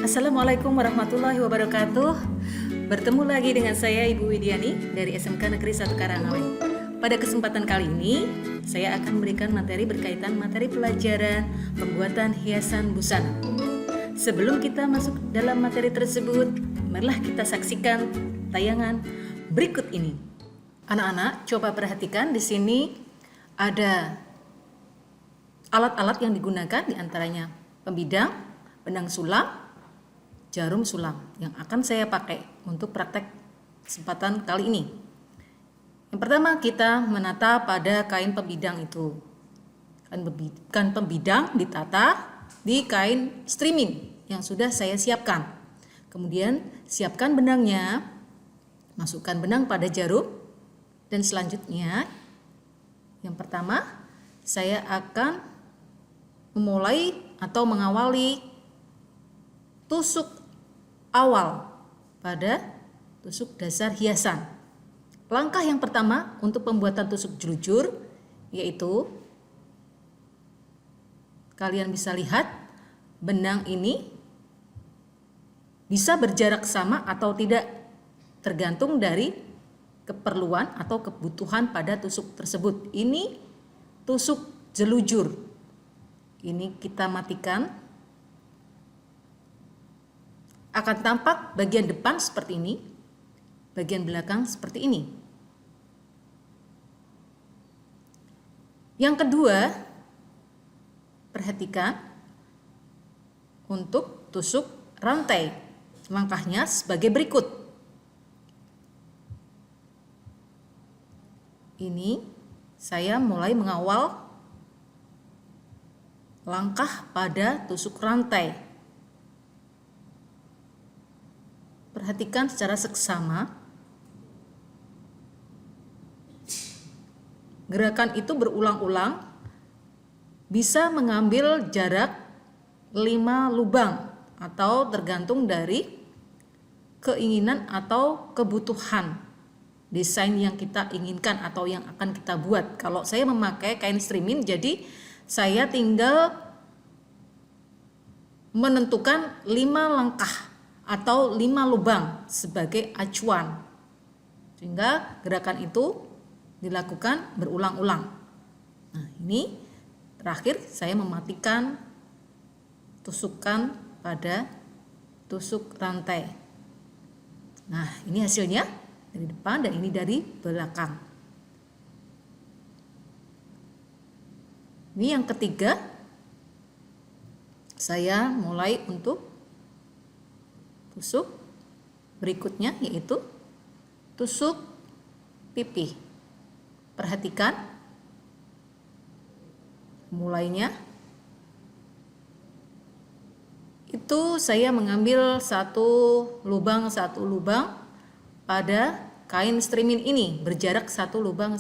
Assalamualaikum warahmatullahi wabarakatuh. Bertemu lagi dengan saya Ibu Widiani dari SMK Negeri 1 Karangawe. Pada kesempatan kali ini, saya akan memberikan materi berkaitan materi pelajaran pembuatan hiasan busana. Sebelum kita masuk dalam materi tersebut, marilah kita saksikan tayangan berikut ini. Anak-anak, coba perhatikan di sini ada alat-alat yang digunakan, diantaranya pembidang, benang sulam, jarum sulam yang akan saya pakai untuk praktek kesempatan kali ini. Yang pertama, kita menata pada kain pembidang itu. Kain pembidang ditata di kain streaming yang sudah saya siapkan. Kemudian siapkan benangnya, masukkan benang pada jarum, dan selanjutnya yang pertama saya akan memulai atau mengawali tusuk awal pada tusuk dasar hiasan. Langkah yang pertama untuk pembuatan tusuk jelujur yaitu kalian bisa lihat benang ini bisa berjarak sama atau tidak, tergantung dari keperluan atau kebutuhan pada tusuk tersebut. Ini tusuk jelujur. Ini kita matikan. Akan tampak bagian depan seperti ini, bagian belakang seperti ini. Yang kedua, perhatikan untuk tusuk rantai. Langkahnya sebagai berikut. Ini saya mulai mengawal langkah pada tusuk rantai. Perhatikan secara seksama. Gerakan itu berulang-ulang, bisa mengambil jarak 5 lubang atau tergantung dari keinginan atau kebutuhan desain yang kita inginkan atau yang akan kita buat. Kalau saya memakai kain streaming, jadi saya tinggal menentukan 5 langkah atau 5 lubang sebagai acuan, sehingga gerakan itu dilakukan berulang-ulang. Nah, ini terakhir saya mematikan tusukan pada tusuk rantai. Nah, ini hasilnya dari depan dan ini dari belakang. Ini yang ketiga, saya mulai untuk tusuk berikutnya yaitu tusuk pipi. Perhatikan mulainya. Itu saya mengambil satu lubang pada kain streaming ini, berjarak satu lubang.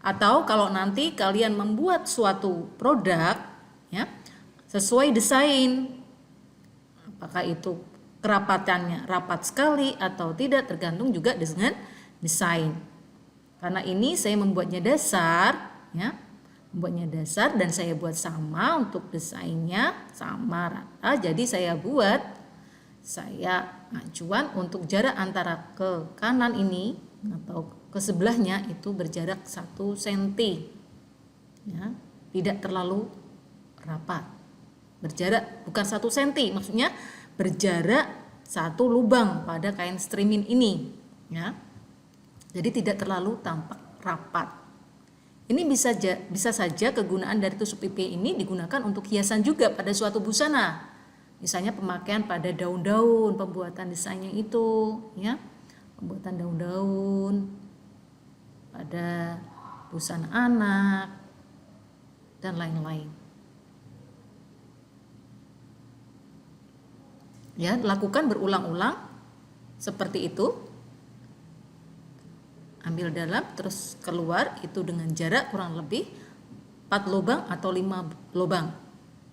Atau kalau nanti kalian membuat suatu produk ya, sesuai desain, apakah itu kerapatannya rapat sekali atau tidak, tergantung juga dengan desain. Karena ini saya membuatnya dasar ya, dan saya buat sama untuk desainnya sama rata. Jadi saya acuan untuk jarak antara ke kanan ini atau ke sebelahnya itu berjarak 1 cm ya, tidak terlalu rapat. Berjarak bukan 1 cm, maksudnya berjarak 1 lubang pada kain streaming ini ya. Jadi tidak terlalu tampak rapat. Ini bisa saja kegunaan dari tusuk pipi ini digunakan untuk hiasan juga pada suatu busana. Misalnya pemakaian pada daun-daun, pembuatan desainnya itu ya. Pembuatan daun-daun pada busana anak dan lain-lain. Ya, lakukan berulang-ulang seperti itu. Ambil dalam terus keluar itu dengan jarak kurang lebih 4 lubang atau 5 lubang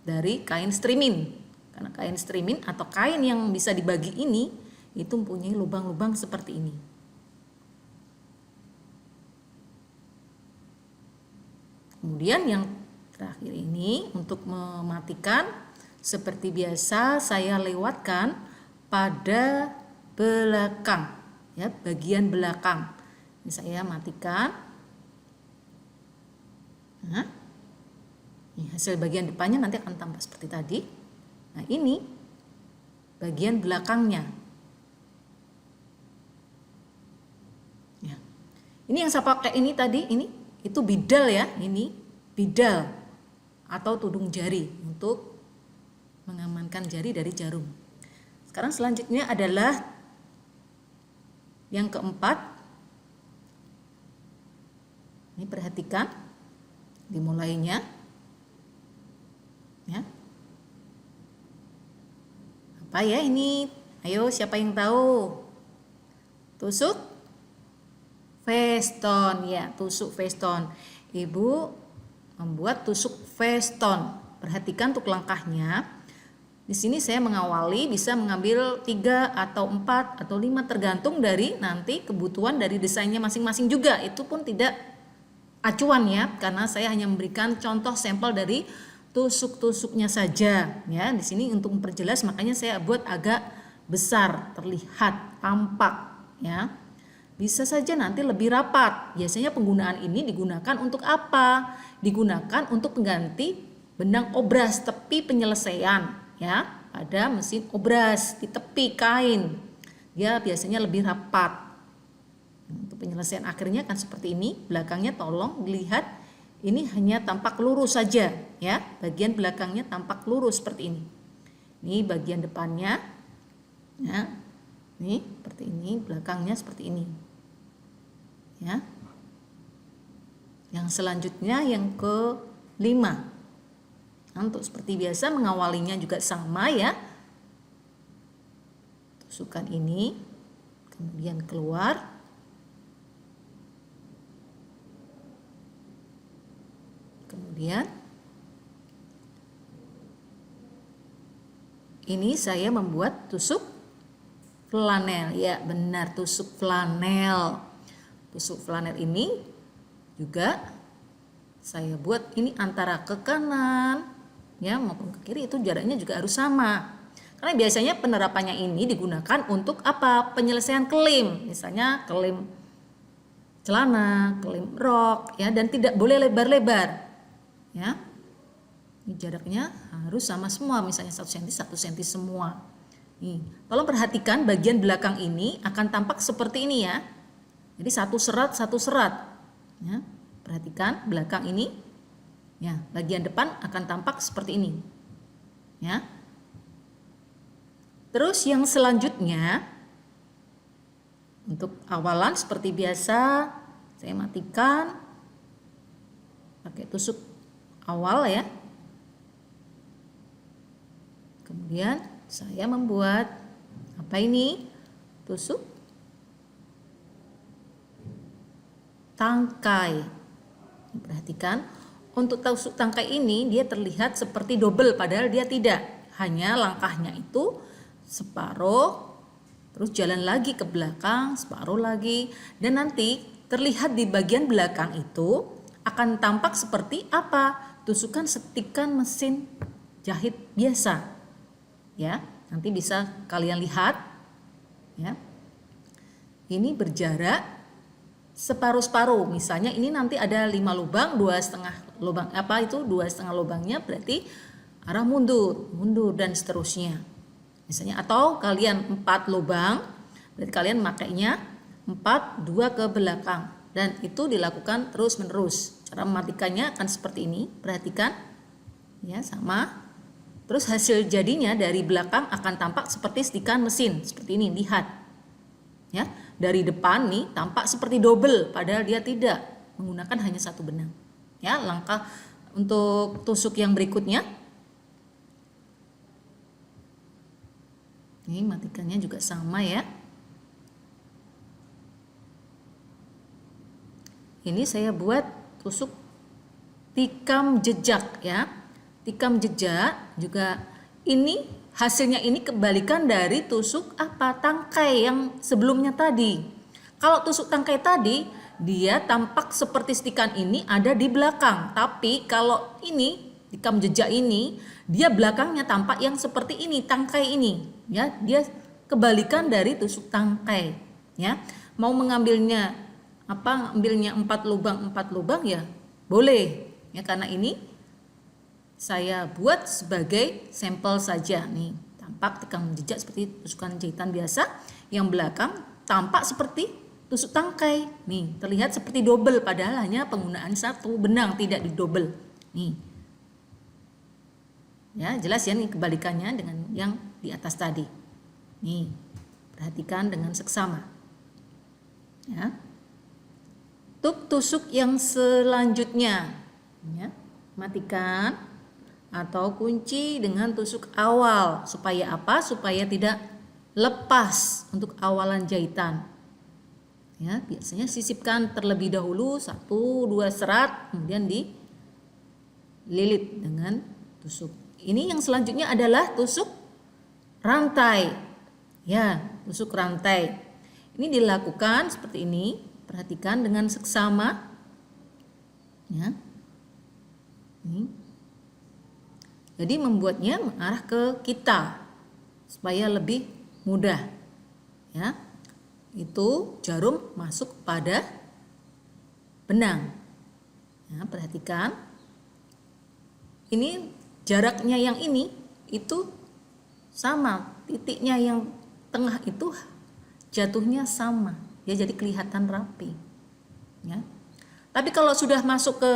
dari kain streaming. Karena kain streaming atau kain yang bisa dibagi ini itu mempunyai lubang-lubang seperti ini. Kemudian yang terakhir ini untuk mematikan Seperti biasa saya lewatkan pada belakang, ya, bagian belakang. Ini saya matikan. Nah, ini hasil bagian depannya nanti akan tampak seperti tadi. Nah, ini bagian belakangnya. Ya. Ini yang saya pakai ini tadi, ini itu bidal ya, ini bidal atau tudung jari untuk mengamankan jari dari jarum. Sekarang selanjutnya adalah yang keempat. Ini perhatikan dimulainya, ya. Apa ya ini? Ayo, siapa yang tahu? Tusuk veston, ya, tusuk veston. Ibu membuat tusuk veston. Perhatikan untuk langkahnya. Di sini saya mengawali bisa mengambil 3 atau 4 atau 5 tergantung dari nanti kebutuhan dari desainnya masing-masing juga. Itu pun tidak acuan ya, karena saya hanya memberikan contoh sampel dari tusuk-tusuknya saja ya. Di sini untuk memperjelas makanya saya buat agak besar, terlihat, tampak ya. Bisa saja nanti lebih rapat. Biasanya penggunaan ini digunakan untuk apa? Digunakan untuk pengganti benang obras tepi penyelesaian ya, pada mesin obras di tepi kain. Dia biasanya lebih rapat. Untuk penyelesaian akhirnya kan seperti ini. Belakangnya tolong dilihat, ini hanya tampak lurus saja ya. Bagian belakangnya tampak lurus seperti ini. Ini bagian depannya ya. Ini seperti ini, belakangnya seperti ini. Ya. Yang selanjutnya yang ke-5. Untuk seperti biasa mengawalinya juga sama ya. Tusukan ini kemudian keluar. Kemudian ini saya membuat tusuk flanel. Ya, benar, tusuk flanel. Tusuk flanel ini juga saya buat ini antara ke kanan ya maupun ke kiri, itu jaraknya juga harus sama. Karena biasanya penerapannya ini digunakan untuk apa? Penyelesaian klaim. Misalnya klaim celana, klaim rok ya, dan tidak boleh lebar-lebar. Ya. Ini jaraknya harus sama semua, misalnya 1 cm 1 cm semua. Nih, tolong perhatikan bagian belakang ini akan tampak seperti ini ya. Jadi satu serat. Ya. Perhatikan belakang ini. Ya, bagian depan akan tampak seperti ini. Ya. Terus yang selanjutnya untuk awalan seperti biasa saya matikan pakai tusuk awal ya. Kemudian saya membuat apa ini? Tusuk tangkai. Perhatikan. Untuk tusuk tangkai ini dia terlihat seperti double padahal dia tidak. Hanya langkahnya itu separuh, terus jalan lagi ke belakang, separuh lagi. Dan nanti terlihat di bagian belakang itu akan tampak seperti apa? Tusukan setikan mesin jahit biasa. Ya, nanti bisa kalian lihat. Ya. Ini berjarak separuh-separuh. Misalnya ini nanti ada 5 lubang, 2,5 lubang, 2,5 lubangnya berarti arah mundur dan seterusnya. Misalnya atau kalian 4 lubang, berarti kalian makainya 4, 2 ke belakang, dan itu dilakukan terus-menerus. Cara mematikannya akan seperti ini. Perhatikan. Ya, sama. Terus hasil jadinya dari belakang akan tampak seperti setikan mesin, seperti ini, lihat. Ya, dari depan nih tampak seperti double padahal dia tidak, menggunakan hanya 1 benang. Ya, langkah untuk tusuk yang berikutnya. Ini matikannya juga sama ya. Ini saya buat tusuk tikam jejak ya. Tikam jejak juga ini hasilnya ini kebalikan dari tusuk tangkai yang sebelumnya tadi. Kalau tusuk tangkai tadi dia tampak seperti setikan ini ada di belakang, tapi kalau ini Rekam jejak ini, dia belakangnya tampak yang seperti ini, tangkai ini, ya. Dia kebalikan dari tusuk tangkai, ya. Mau mengambilnya ambilnya 4 lubang ya boleh, ya, karena ini saya buat sebagai sampel saja nih. Tampak rekam jejak seperti tusukan jahitan biasa, yang belakang tampak seperti tusuk tangkai. Nih, terlihat seperti double padahal hanya penggunaan satu benang, tidak didouble. Nih. Ya, jelas ya, nih kebalikannya dengan yang di atas tadi. Nih, perhatikan dengan seksama. Ya. Tusuk yang selanjutnya, ya, matikan atau kunci dengan tusuk awal. Supaya apa? Supaya tidak lepas untuk awalan jahitan. Ya, biasanya sisipkan terlebih dahulu 1-2 serat, kemudian dililit dengan tusuk. Ini yang selanjutnya adalah tusuk rantai. Ya, tusuk rantai. Ini dilakukan seperti ini. Perhatikan dengan seksama. Ya. Ini. Jadi membuatnya mengarah ke kita supaya lebih mudah. Ya. Itu jarum masuk pada benang. Ya, perhatikan. Ini jaraknya yang ini itu sama, titiknya yang tengah itu jatuhnya sama, ya, jadi kelihatan rapi, ya. Tapi kalau sudah masuk ke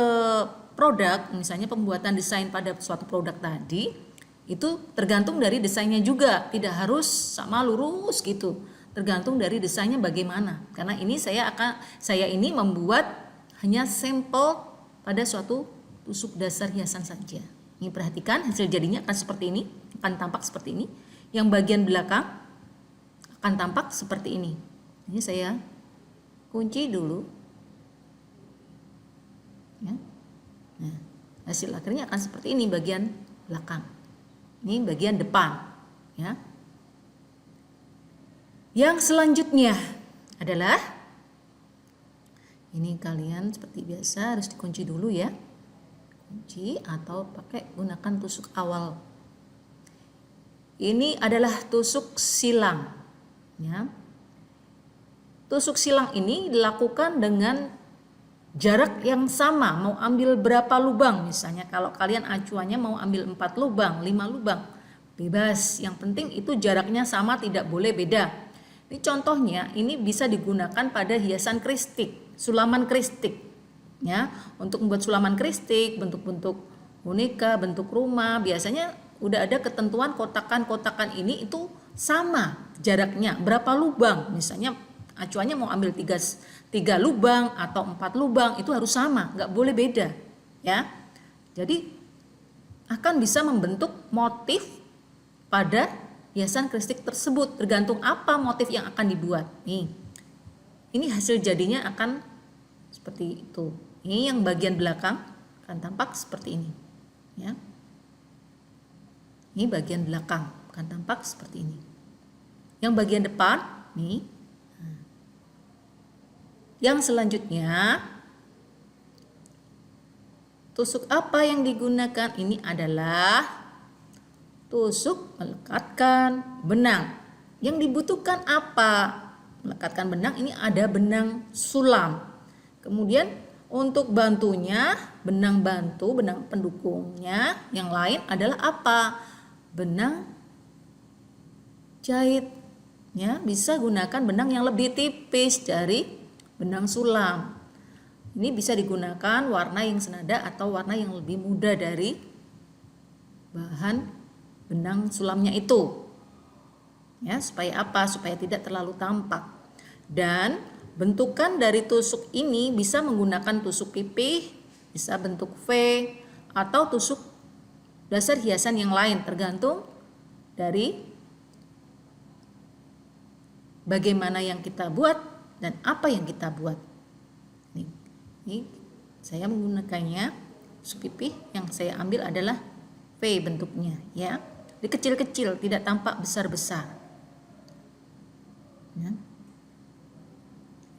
produk, misalnya pembuatan desain pada suatu produk tadi, itu tergantung dari desainnya juga, tidak harus sama lurus gitu, tergantung dari desainnya bagaimana. Karena ini saya ini membuat hanya sampel pada suatu tusuk dasar hiasan saja. Ini perhatikan hasil jadinya akan seperti ini, akan tampak seperti ini. Yang bagian belakang akan tampak seperti ini. Ini saya kunci dulu. Ya. Nah, hasil akhirnya akan seperti ini bagian belakang. Ini bagian depan. Ya. Yang selanjutnya adalah ini, kalian seperti biasa harus dikunci dulu ya. Kunci atau pakai gunakan tusuk awal. Ini adalah tusuk silang, ya. Tusuk silang ini dilakukan dengan jarak yang sama. Mau ambil berapa lubang, misalnya kalau kalian acuannya mau ambil 4 lubang, 5 lubang, bebas. Yang penting itu jaraknya sama, tidak boleh beda. Ini contohnya, ini bisa digunakan pada hiasan kristik, sulaman kristik. Ya, untuk membuat sulaman kristik, bentuk-bentuk boneka, bentuk rumah, biasanya udah ada ketentuan kotakan-kotakan ini itu sama jaraknya, berapa lubang. Misalnya acuannya mau ambil 3 lubang atau 4 lubang, itu harus sama, nggak boleh beda. Ya, jadi akan bisa membentuk motif pada hiasan kristik tersebut, tergantung apa motif yang akan dibuat. Nih, ini hasil jadinya akan seperti itu. Ini yang bagian belakang akan tampak seperti ini, ya. Ini bagian belakang akan tampak seperti ini. Yang bagian depan, nih. Yang selanjutnya, tusuk apa yang digunakan? Ini adalah tusuk melekatkan benang. Yang dibutuhkan apa? Melekatkan benang, ini ada benang sulam. Kemudian untuk bantunya, benang bantu, benang pendukungnya yang lain adalah apa? Benang jahit. Ya, bisa gunakan benang yang lebih tipis dari benang sulam. Ini bisa digunakan warna yang senada atau warna yang lebih muda dari bahan benang sulamnya itu. Ya, supaya apa? Supaya tidak terlalu tampak. Dan bentukan dari tusuk ini bisa menggunakan tusuk pipih, bisa bentuk V, atau tusuk dasar hiasan yang lain, tergantung dari bagaimana yang kita buat dan apa yang kita buat. Ini saya menggunakannya tusuk pipih, yang saya ambil adalah V bentuknya, ya. Dikecil-kecil, tidak tampak besar-besar. Ya.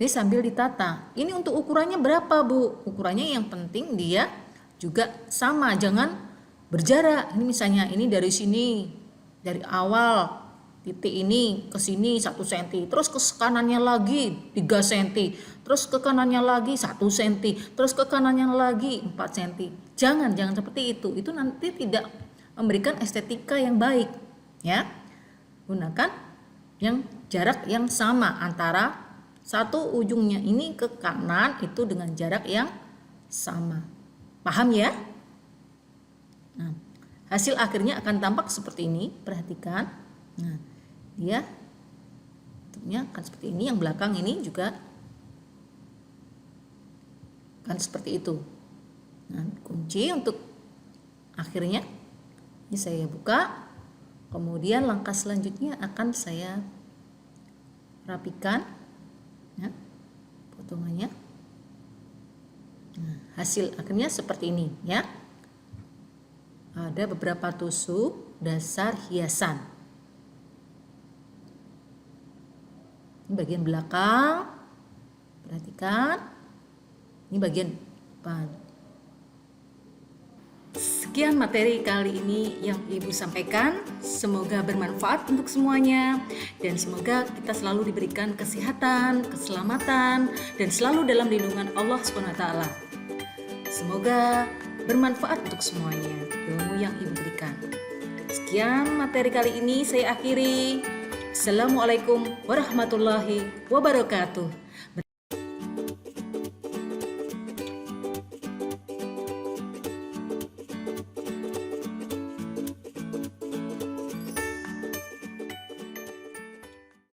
Ini sambil ditata. Ini untuk ukurannya berapa, Bu? Ukurannya yang penting dia juga sama, jangan berjarak. Ini misalnya ini dari sini, dari awal titik ini ke sini 1 cm, terus ke kanannya lagi 3 cm, terus ke kanannya lagi 1 cm, terus ke kanannya lagi 4 cm. Jangan seperti itu. Itu nanti tidak memberikan estetika yang baik, ya. Gunakan yang jarak yang sama antara satu ujungnya ini ke kanan itu dengan jarak yang sama. Paham ya? Nah, hasil akhirnya akan tampak seperti ini. Perhatikan. Nah, dia bentuknya akan seperti ini. Yang belakang ini juga akan seperti itu. Nah, kunci untuk akhirnya ini saya buka. Kemudian langkah selanjutnya akan saya rapikan, ya, potongannya. Nah, hasil akhirnya seperti ini, ya. Ada beberapa tusuk dasar hiasan. Ini bagian belakang, perhatikan. Ini bagian depan. Sekian materi kali ini yang Ibu sampaikan. Semoga bermanfaat untuk semuanya, dan semoga kita selalu diberikan kesehatan, keselamatan, dan selalu dalam lindungan Allah SWT. Semoga bermanfaat untuk semuanya ilmu yang Ibu berikan. Sekian materi kali ini saya akhiri. Assalamualaikum warahmatullahi wabarakatuh.